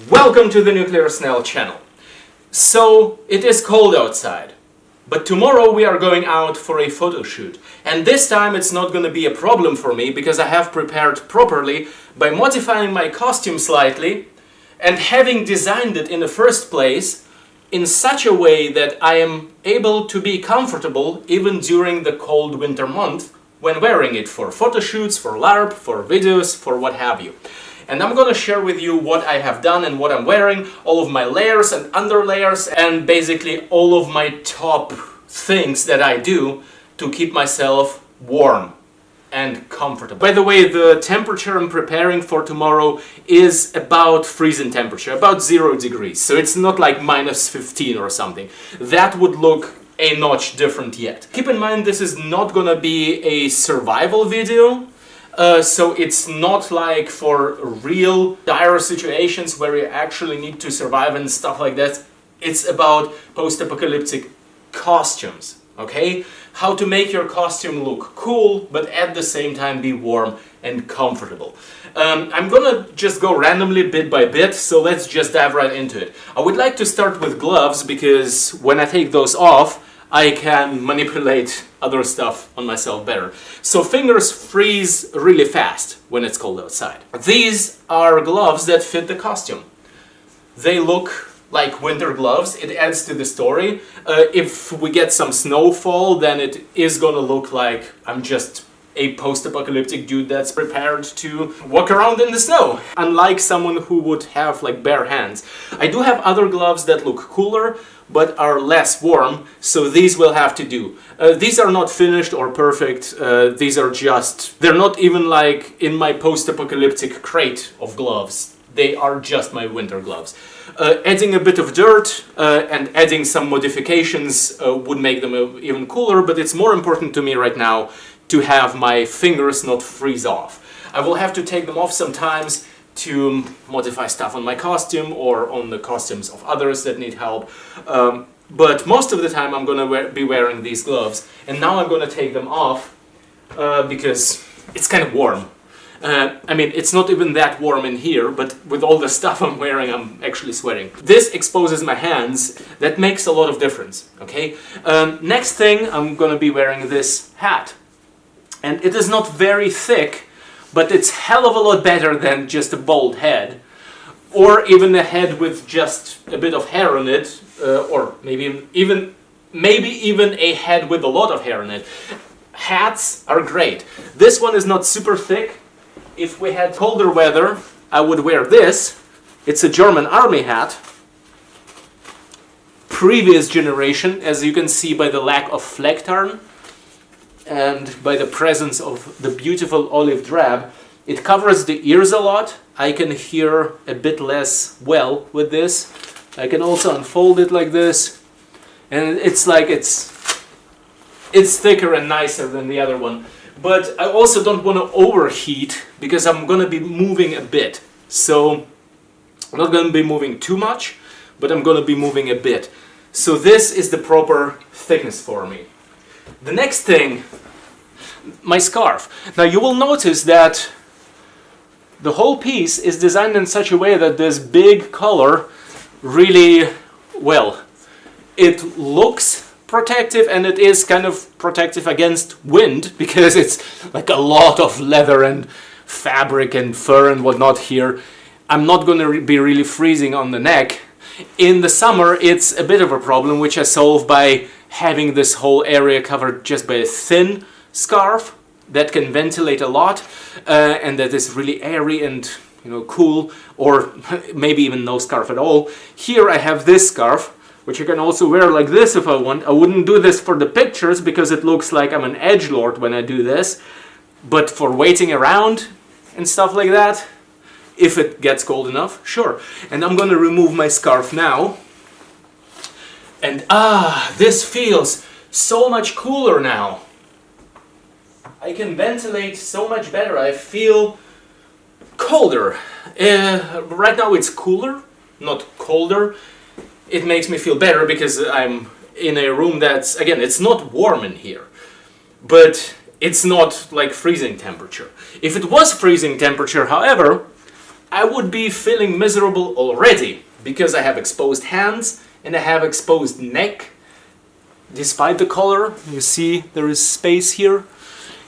Welcome to the Nuclear Snail channel. So, it is cold outside, but tomorrow we are going out for a photo shoot. And this time it's not going to be a problem for me because I have prepared properly by modifying my costume slightly and having designed it in the first place in such a way that I am able to be comfortable even during the cold winter month when wearing it for photo shoots, for LARP, for videos, for what have you. And I'm gonna share with you what I have done and what I'm wearing, all of my layers and under layers, and basically all of my top things that I do to keep myself warm and comfortable. By the way, the temperature I'm preparing for tomorrow is about freezing temperature, about 0 degrees. So it's not like minus 15 or something. That would look a notch different yet. Keep in mind this is not gonna be a survival video. So it's not like for real dire situations where you actually need to survive and stuff like that. It's about post-apocalyptic costumes, okay? How to make your costume look cool, but at the same time be warm and comfortable. I'm gonna just go randomly bit by bit, so let's just dive right into it. I would like to start with gloves because when I take those off, I can manipulate other stuff on myself better. So fingers freeze really fast when it's cold outside. These are gloves that fit the costume. They look like winter gloves. It adds to the story. If we get some snowfall, then it is gonna look like I'm just a post-apocalyptic dude that's prepared to walk around in the snow. Unlike someone who would have like bare hands. I do have other gloves that look cooler, but are less warm, so these will have to do. These are not finished or perfect, these are just... They're not even like in my post-apocalyptic crate of gloves. They are just my winter gloves. Adding a bit of dirt and adding some modifications would make them even cooler, but it's more important to me right now to have my fingers not freeze off. I will have to take them off sometimes to modify stuff on my costume or on the costumes of others that need help. But most of the time I'm gonna be wearing these gloves. And now I'm gonna take them off because it's kind of warm. I mean, it's not even that warm in here, but with all the stuff I'm wearing, I'm actually sweating. This exposes my hands. That makes a lot of difference, okay? Next thing, I'm gonna be wearing this hat. And it is not very thick, but it's hell of a lot better than just a bald head, or even a head with just a bit of hair on it, or maybe even a head with a lot of hair on it. Hats are great. This one is not super thick. If we had colder weather, I would wear this. It's a German army hat. Previous generation, as you can see by the lack of flecktarn and by the presence of the beautiful olive drab. It covers the ears a lot. I can hear a bit less well with this. I can also unfold it like this. And it's like it's thicker and nicer than the other one. But I also don't want to overheat because I'm going to be moving a bit. So I'm not going to be moving too much, but I'm going to be moving a bit. So this is the proper thickness for me. The next thing, my scarf. Now you will notice that the whole piece is designed in such a way that this big collar really, well, it looks protective and it is kind of protective against wind because it's like a lot of leather and fabric and fur and whatnot here. I'm not going to be really freezing on the neck. In the summer it's a bit of a problem, which I solve by having this whole area covered just by a thin scarf that can ventilate a lot and that is really airy and cool, or maybe even no scarf at all. Here I have this scarf, which you can also wear like this if I want. I wouldn't do this for the pictures because it looks like I'm an edgelord when I do this, but for waiting around and stuff like that, if it gets cold enough, sure. And I'm gonna remove my scarf now. And this feels so much cooler now. I can ventilate so much better. I feel colder. Right now it's cooler, not colder. It makes me feel better because I'm in a room that's, again, it's not warm in here, but it's not like freezing temperature. If it was freezing temperature, however, I would be feeling miserable already because I have exposed hands and I have exposed neck. Despite the color, you see there is space here.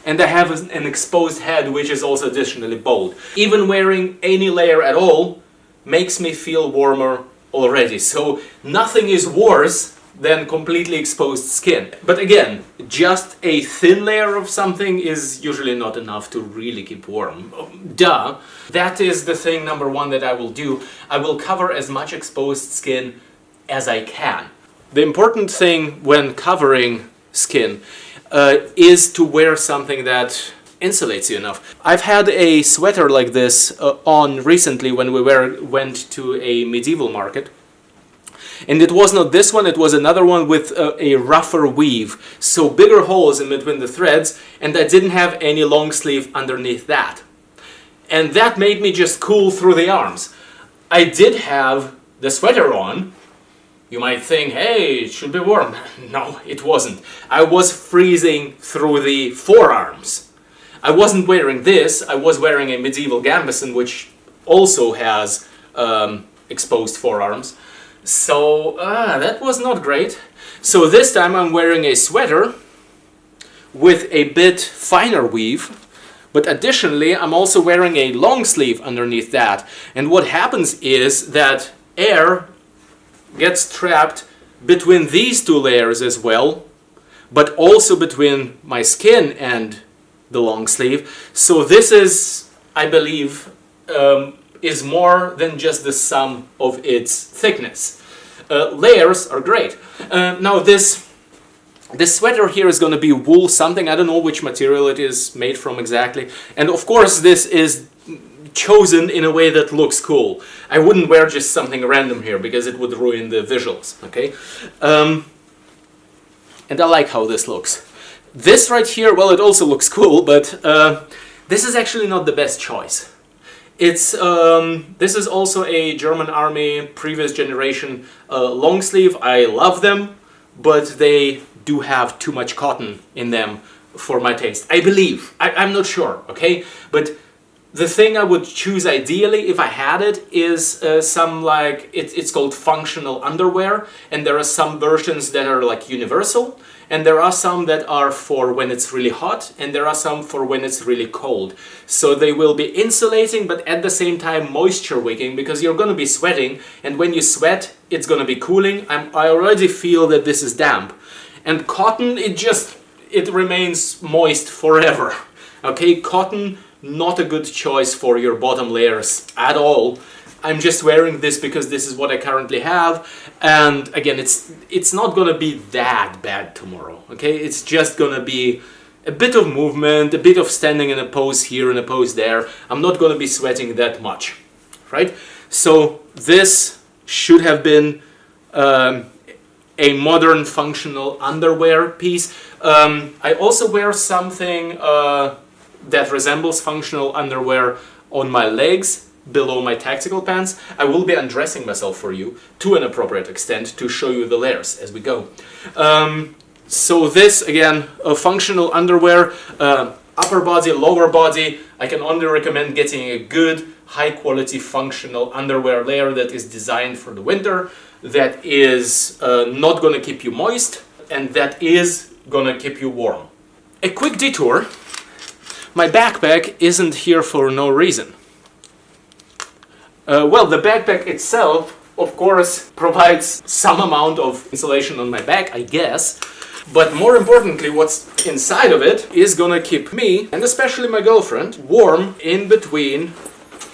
And I have an exposed head, which is also additionally bald. Even wearing any layer at all makes me feel warmer already. So nothing is worse than completely exposed skin. But again, just a thin layer of something is usually not enough to really keep warm. Duh! That is the thing number one that I will do. I will cover as much exposed skin as I can. The important thing when covering skin is to wear something that insulates you enough. I've had a sweater like this on recently when we went to a medieval market. And it was not this one, it was another one with a rougher weave. So bigger holes in between the threads, and I didn't have any long sleeve underneath that. And that made me just cool through the arms. I did have the sweater on. You might think, hey, it should be warm. No, it wasn't. I was freezing through the forearms. I wasn't wearing this, I was wearing a medieval gambeson, which also has exposed forearms. So that was not great. So this time I'm wearing a sweater with a bit finer weave, but additionally I'm also wearing a long sleeve underneath that. And what happens is that air gets trapped between these two layers as well, but also between my skin and the long sleeve. So this is, I believe, is more than just the sum of its thickness. Layers are great. Now this sweater here is going to be wool something. I don't know which material it is made from exactly. And of course this is chosen in a way that looks cool. I wouldn't wear just something random here because it would ruin the visuals, okay? And I like how this looks. This right here, well, it also looks cool, but this is actually not the best choice. It's this is also a German Army previous generation long sleeve. I love them, but they do have too much cotton in them for my taste. I believe. I'm not sure, okay? But the thing I would choose ideally if I had it is some like, it's called functional underwear, and there are some versions that are like universal, and there are some that are for when it's really hot, and there are some for when it's really cold. So they will be insulating, but at the same time moisture wicking, because you're going to be sweating, and when you sweat, it's going to be cooling. I already feel that this is damp. And cotton, it remains moist forever. Okay, cotton, not a good choice for your bottom layers at all. I'm just wearing this because this is what I currently have, and again, it's not gonna be that bad tomorrow, okay? It's just gonna be a bit of movement, a bit of standing in a pose here and a pose there. I'm not gonna be sweating that much, right? So this should have been a modern functional underwear piece. I also wear something that resembles functional underwear on my legs below my tactical pants. I will be undressing myself for you to an appropriate extent to show you the layers as we go. So this, again, functional underwear, upper body, lower body. I can only recommend getting a good, high quality functional underwear layer that is designed for the winter, that is not going to keep you moist, and that is going to keep you warm. A quick detour. My backpack isn't here for no reason. Well, the backpack itself, of course, provides some amount of insulation on my back, I guess. But more importantly, what's inside of it is gonna keep me, and especially my girlfriend, warm in between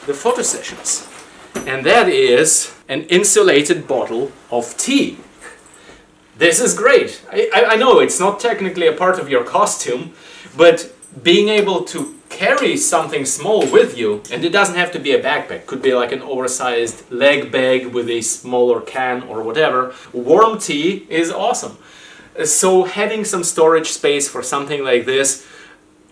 the photo sessions. And that is an insulated bottle of tea. This is great. I know it's not technically a part of your costume, but being able to carry something small with you, and it doesn't have to be a backpack, could be like an oversized leg bag with a smaller can or whatever. Warm tea is awesome. So having some storage space for something like this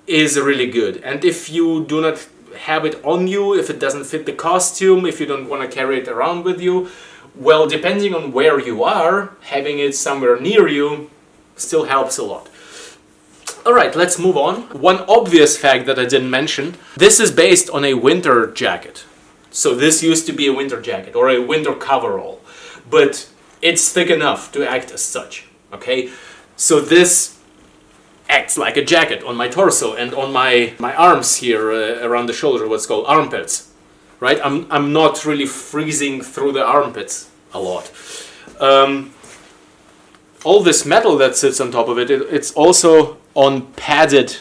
is really good. And if you do not have it on you, if it doesn't fit the costume, if you don't want to carry it around with you, well, depending on where you are, having it somewhere near you still helps a lot. Alright, let's move on. One obvious fact that I didn't mention, this is based on a winter jacket. So this used to be a winter jacket or a winter coverall, but it's thick enough to act as such, okay? So this acts like a jacket on my torso and on my arms here around the shoulder, what's called armpits, right? I'm not really freezing through the armpits a lot. All this metal that sits on top of it, it's also on padded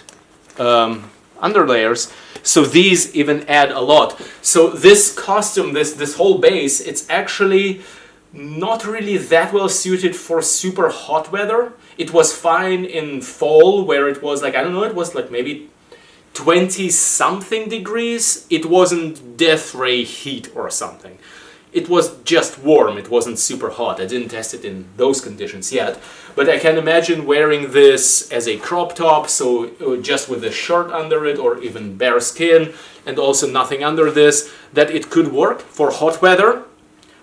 underlayers, so these even add a lot. So this costume, this whole base, it's actually not really that well suited for super hot weather. It was fine in fall where it was like, I don't know, it was like maybe 20 something degrees. It wasn't death ray heat or something. It was just warm, it wasn't super hot. I didn't test it in those conditions yet. But I can imagine wearing this as a crop top, so just with a shirt under it or even bare skin and also nothing under this, that it could work for hot weather.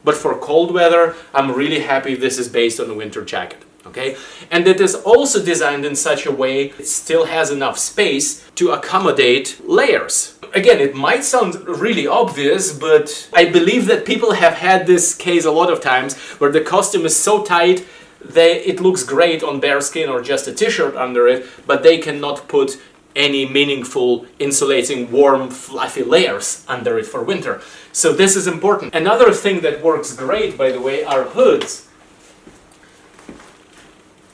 But for cold weather, I'm really happy this is based on a winter jacket. Okay? And it is also designed in such a way it still has enough space to accommodate layers. Again, it might sound really obvious, but I believe that people have had this case a lot of times where the costume is so tight that it looks great on bare skin or just a t-shirt under it, but they cannot put any meaningful insulating warm fluffy layers under it for winter. So this is important. Another thing that works great, by the way, are hoods.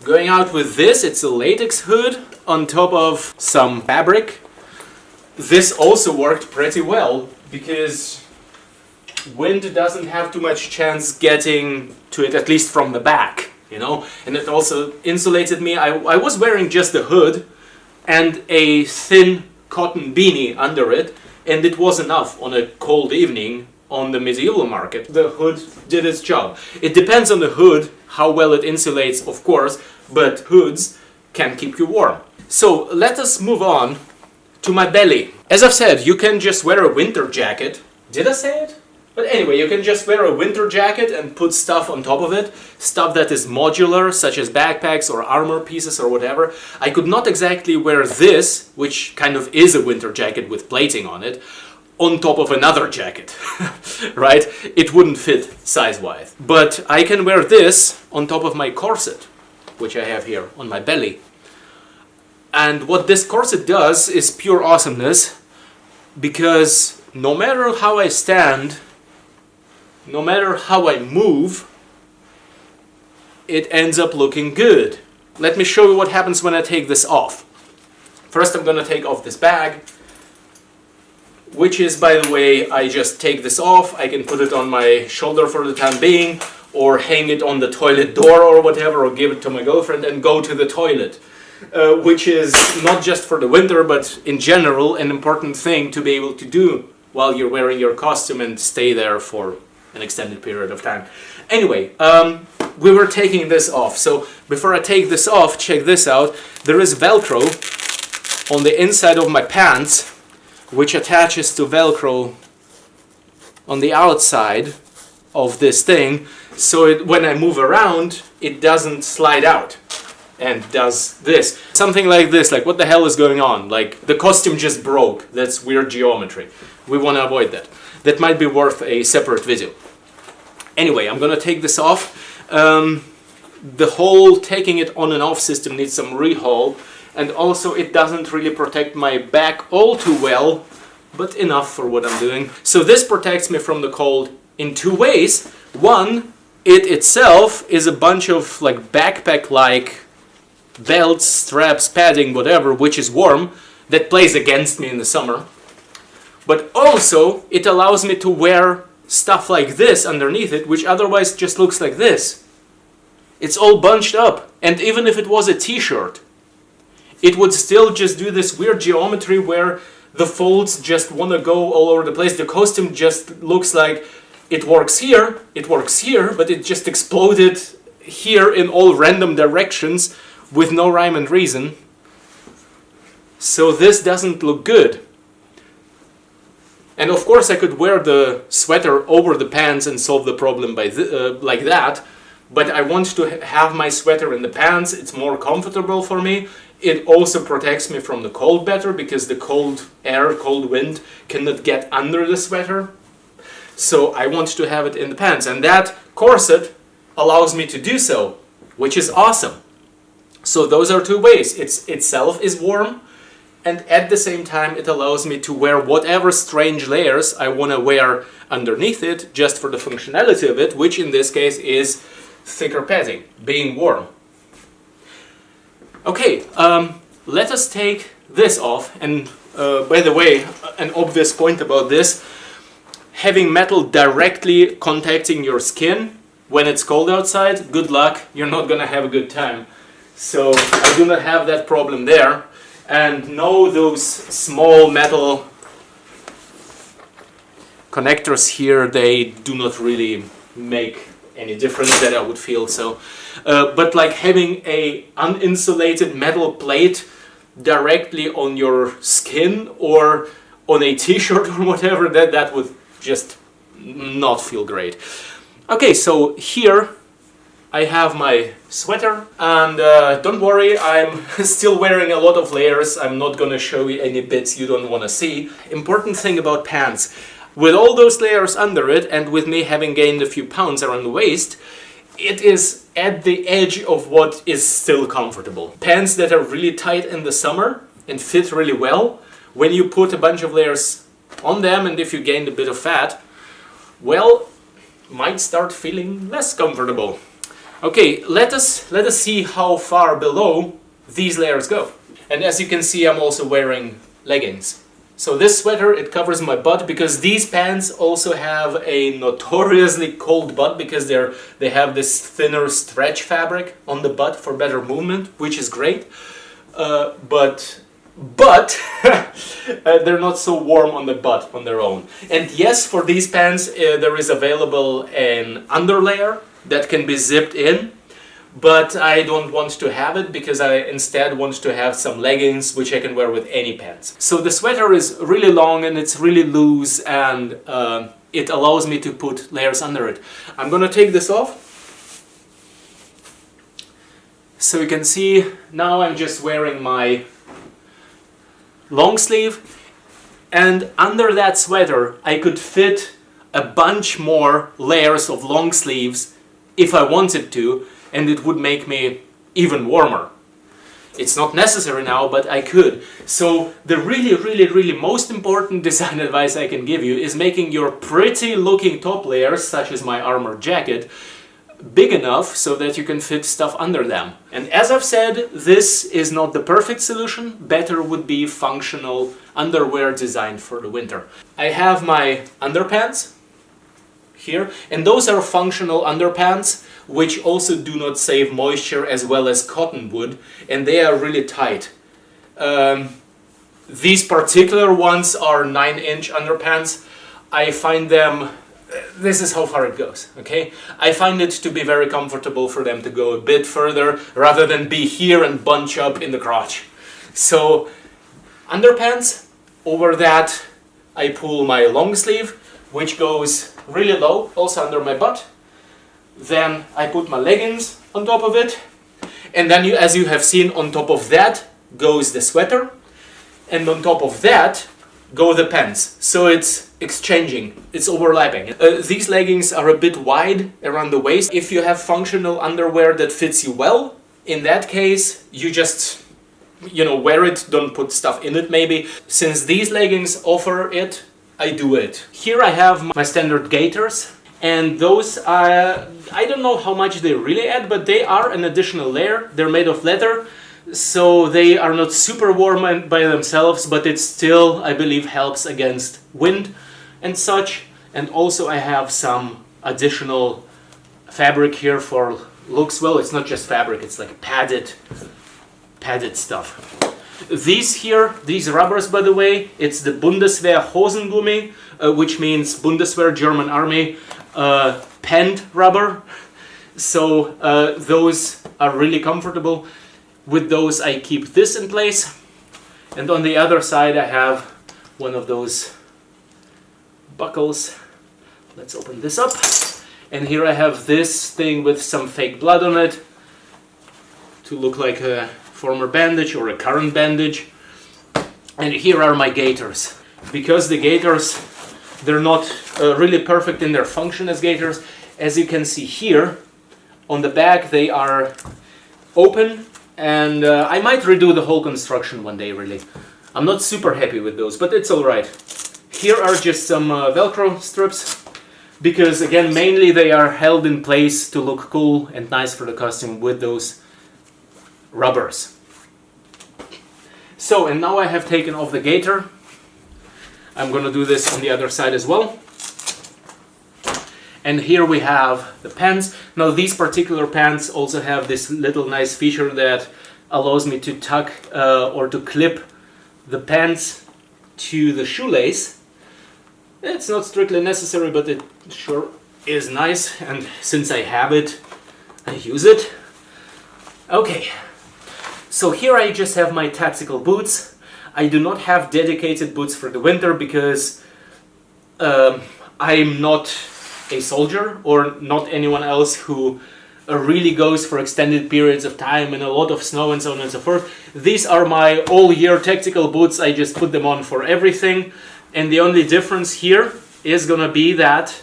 Going out with this, it's a latex hood on top of some fabric. This also worked pretty well because wind doesn't have too much chance getting to it, at least from the back, you know, and it also insulated me. I was wearing just the hood and a thin cotton beanie under it, and it was enough on a cold evening on the medieval market. The hood did its job. It depends on the hood, how well it insulates, of course, but hoods can keep you warm. So let us move on to my belly. As I've said, you can just wear a winter jacket. Did I say it? But anyway, you can just wear a winter jacket and put stuff on top of it, stuff that is modular, such as backpacks or armor pieces or whatever. I could not exactly wear this, which kind of is a winter jacket with plating on it, on top of another jacket, right? It wouldn't fit size-wise. But I can wear this on top of my corset, which I have here on my belly. And what this corset does is pure awesomeness, because no matter how I stand, no matter how I move, it ends up looking good. Let me show you what happens when I take this off. First I'm gonna take off this bag, which is, by the way, I just take this off. I can put it on my shoulder for the time being, or hang it on the toilet door or whatever, or give it to my girlfriend and go to the toilet. Which is not just for the winter, but in general an important thing to be able to do while you're wearing your costume and stay there for an extended period of time. Anyway, we were taking this off. So before I take this off, check this out. There is Velcro on the inside of my pants, which attaches to Velcro on the outside of this thing, so when I move around, it doesn't slide out and does this. Something like this, like what the hell is going on? Like the costume just broke. That's weird geometry. We want to avoid that. That might be worth a separate video. Anyway, I'm gonna take this off. The whole taking it on and off system needs some rehaul, and also it doesn't really protect my back all too well, but enough for what I'm doing. So this protects me from the cold in two ways. One, it itself is a bunch of like backpack-like belts, straps, padding, whatever, which is warm, that plays against me in the summer. But also, it allows me to wear stuff like this underneath it, which otherwise just looks like this. It's all bunched up, and even if it was a t-shirt, it would still just do this weird geometry where the folds just want to go all over the place. The costume just looks like it works here, but it just exploded here in all random directions with no rhyme and reason. So this doesn't look good. And of course I could wear the sweater over the pants and solve the problem by like that, but I want to have my sweater in the pants. It's more comfortable for me. It also protects me from the cold better, because the cold air, cold wind cannot get under the sweater. So I want to have it in the pants, and that corset allows me to do so, which is awesome. So those are two ways. It's itself is warm, and at the same time it allows me to wear whatever strange layers I want to wear underneath it, just for the functionality of it, which in this case is thicker padding, being warm. Okay, let us take this off, and by the way, an obvious point about this, having metal directly contacting your skin when it's cold outside, good luck, you're not gonna have a good time. So I do not have that problem there. And no, those small metal connectors here, they do not really make any difference that I would feel. So, but like having a uninsulated metal plate directly on your skin or on a t-shirt or whatever, that would just not feel great. Okay, so here I have my sweater, and don't worry, I'm still wearing a lot of layers. I'm not gonna show you any bits you don't wanna see. Important thing about pants, with all those layers under it, and with me having gained a few pounds around the waist, it is at the edge of what is still comfortable. Pants that are really tight in the summer and fit really well, when you put a bunch of layers on them, and if you gained a bit of fat, well, might start feeling less comfortable. Okay, let us see how far below these layers go. And as you can see, I'm also wearing leggings. So this sweater, it covers my butt, because these pants also have a notoriously cold butt, because they have this thinner stretch fabric on the butt for better movement, which is great. But they're not so warm on the butt on their own. And yes, for these pants there is available an underlayer that can be zipped in, but I don't want to have it, because I instead want to have some leggings which I can wear with any pants. So the sweater is really long and it's really loose, and it allows me to put layers under it. I'm gonna take this off. So you can see now I'm just wearing my long sleeve, and under that sweater I could fit a bunch more layers of long sleeves if I wanted to, and it would make me even warmer. It's not necessary now, but I could. So the really most important design advice I can give you is making your pretty looking top layers, such as my armor jacket, big enough so that you can fit stuff under them. And as I've said, this is not the perfect solution. Better would be functional underwear designed for the winter. I have my underpants here, and those are functional underpants which also do not save moisture as well as cotton would, and they are really tight. These particular ones are 9-inch underpants. I find them, this is how far it goes, okay? I find it to be very comfortable for them to go a bit further rather than be here and bunch up in the crotch. So underpants, over that I pull my long sleeve, which goes really low, also under my butt. Then I put my leggings on top of it, and then as you have seen, on top of that goes the sweater, and on top of that go the pants. So it's exchanging, it's overlapping. These leggings are a bit wide around the waist. If you have functional underwear that fits you well, in that case you just, you know, wear it, don't put stuff in it maybe. Since these leggings offer it, I do it. Here I have my standard gaiters, and those are, I don't know how much they really add, but they are an additional layer. They're made of leather, so they are not super warm by themselves, but it still, I believe, helps against wind and such. And also I have some additional fabric here for looks. Well, it's not just fabric, it's like padded stuff. These here, these rubbers, by the way, it's the Bundeswehr Hosengummi, which means Bundeswehr, German Army, pant rubber. So those are really comfortable. With those I keep this in place, and on the other side I have one of those buckles. Let's open this up, and here I have this thing with some fake blood on it to look like a former bandage or a current bandage. And here are my gaiters. Because the gaiters, they're not really perfect in their function as gaiters. As you can see here, on the back they are open, and I might redo the whole construction one day, really. I'm not super happy with those, but it's alright. Here are just some Velcro strips, because again, mainly they are held in place to look cool and nice for the costume with those rubbers. So, and now I have taken off the gaiter. I'm gonna do this on the other side as well. And here we have the pants. Now these particular pants also have this little nice feature that allows me to tuck or to clip the pants to the shoelace. It's not strictly necessary, but it sure is nice, and since I have it, I use it. Okay, so here I just have my tactical boots. I do not have dedicated boots for the winter because I'm not a soldier, or not anyone else who really goes for extended periods of time and a lot of snow and so on and so forth. These are my all-year tactical boots. I just put them on for everything, and the only difference here is gonna be that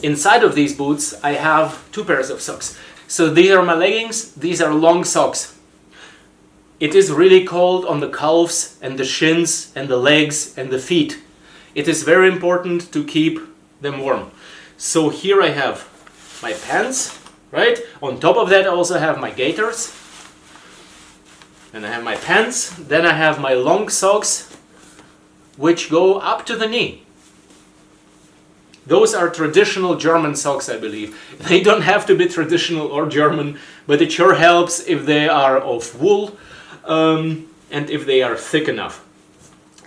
inside of these boots I have two pairs of socks. So these are my leggings, these are long socks. It is really cold on the calves and the shins and the legs and the feet. It is very important to keep them warm. So here I have my pants, right? On top of that I also have my gaiters. And I have my pants. Then I have my long socks, which go up to the knee. Those are traditional German socks, I believe. They don't have to be traditional or German, but it sure helps if they are of wool and if they are thick enough.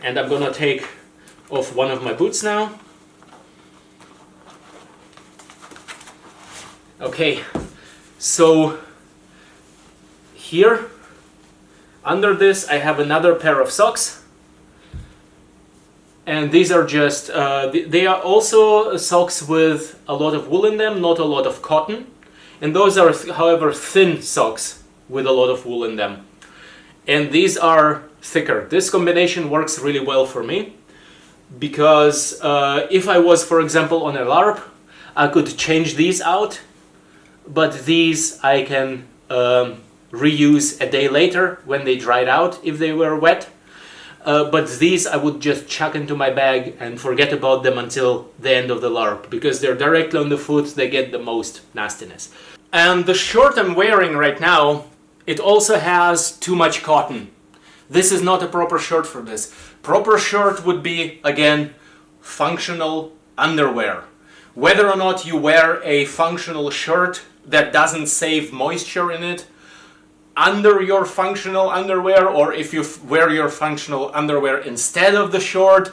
And I'm gonna take off one of my boots now. Okay, so here under this I have another pair of socks, and these are just they are also socks with a lot of wool in them, not a lot of cotton, and those are however thin socks with a lot of wool in them, and these are thicker. This combination works really well for me because if I was, for example, on a LARP, I could change these out, but these I can reuse a day later when they dried out if they were wet. But these I would just chuck into my bag and forget about them until the end of the LARP, because they're directly on the foot, they get the most nastiness. And the shirt I'm wearing right now, it also has too much cotton. This is not a proper shirt for this. Proper shirt would be, again, functional underwear. Whether or not you wear a functional shirt that doesn't save moisture in it under your functional underwear, or if you wear your functional underwear instead of the short,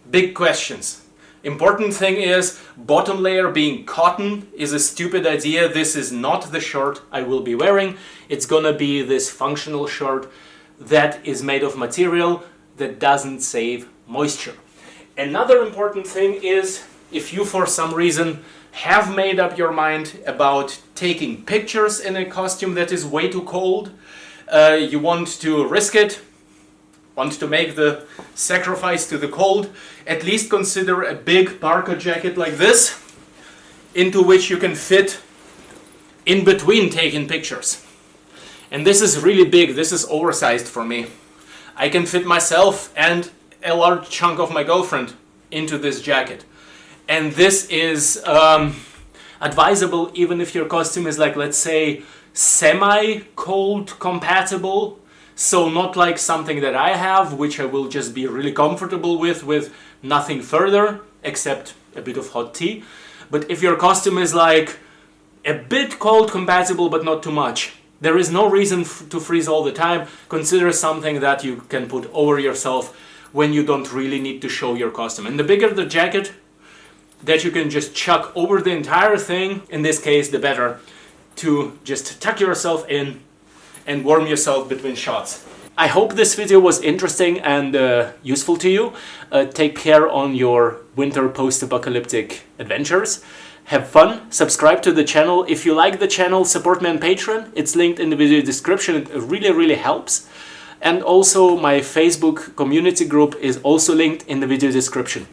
big questions. Important thing is, bottom layer being cotton is a stupid idea. This is not the shirt I will be wearing. It's gonna be this functional shirt that is made of material that doesn't save moisture. Another important thing is, if you for some reason have made up your mind about taking pictures in a costume that is way too cold, you want to risk it, want to make the sacrifice to the cold, at least consider a big parka jacket like this, into which you can fit in between taking pictures. And this is really big, this is oversized for me. I can fit myself and a large chunk of my girlfriend into this jacket. And this is advisable even if your costume is, like, let's say, semi-cold compatible. So not like something that I have, which I will just be really comfortable with nothing further except a bit of hot tea. But if your costume is like a bit cold compatible but not too much, there is no reason to freeze all the time. Consider something that you can put over yourself when you don't really need to show your costume. And the bigger the jacket that you can just chuck over the entire thing, in this case the better, to just tuck yourself in and warm yourself between shots. I hope this video was interesting and useful to you. Take care on your winter post-apocalyptic adventures. Have fun, subscribe to the channel. If you like the channel, support me on Patreon. It's linked in the video description. It really helps. and also my Facebook community group is also linked in the video description.